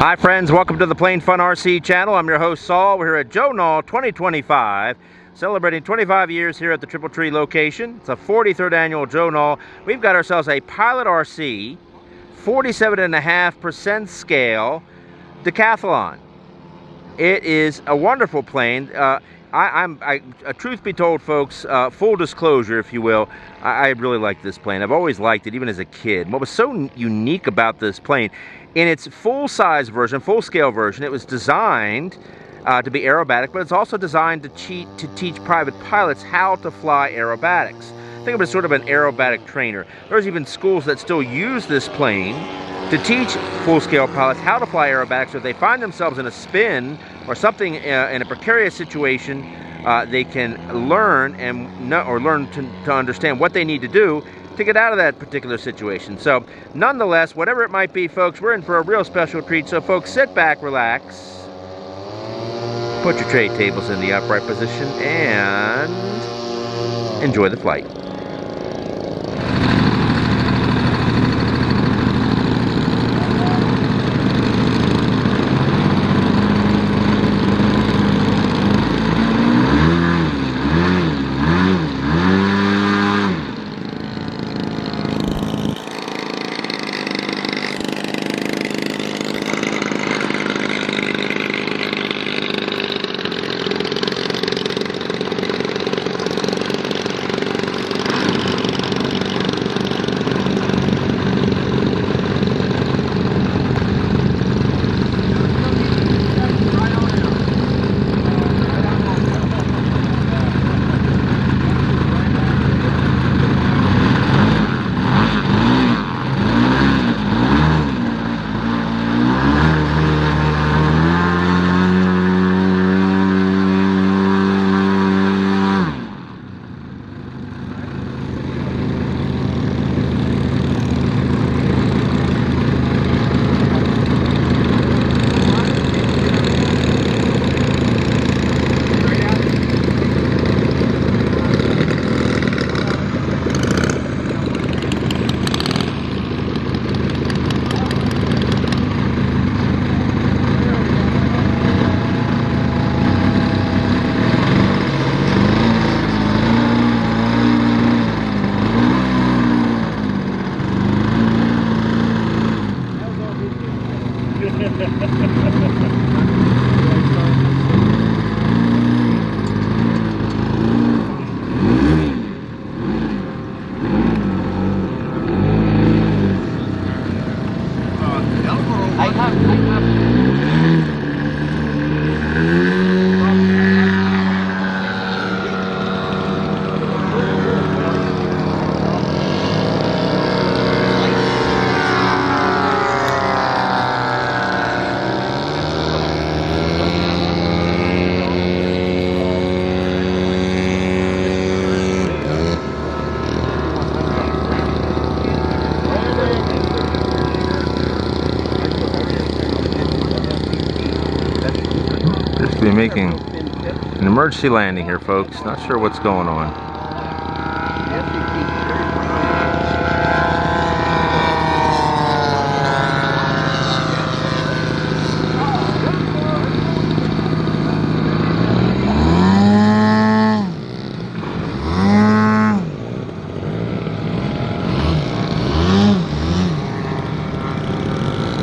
Hi friends, welcome to the Plain Fun RC channel. I'm your host Saul. We're here at Joe Nall 2025, celebrating 25 years here at the Triple Tree location. It's a 43rd annual Joe Nall. We've got ourselves a Pilot RC, 47.5% scale Decathlon. It is a wonderful plane. Truth be told, folks, full disclosure, if you will, I really like this plane. I've always liked it, even as a kid. What was so unique about this plane, in its full-size version, full-scale version, it was designed to be aerobatic, but it's also designed to teach private pilots how to fly aerobatics. Think of it as sort of an aerobatic trainer. There's even schools that still use this plane to teach full-scale pilots how to fly aerobatics. So if they find themselves in a spin or something in a precarious situation, they can learn to understand what they need to do to get out of that particular situation. So nonetheless, whatever it might be, folks, we're in for a real special treat. So folks, sit back, relax, put your tray tables in the upright position, and enjoy the flight. We're making an emergency landing here, folks. Not sure what's going on.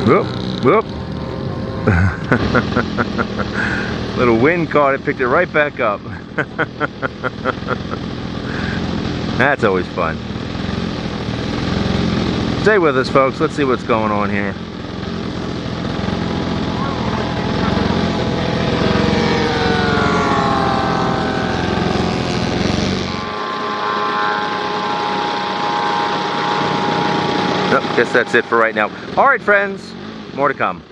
Whoop, whoop. Little wind caught it, picked it right back up. That's always fun. Stay with us, folks. Let's see what's going on here. Guess that's it for right now. All right, friends, more to come.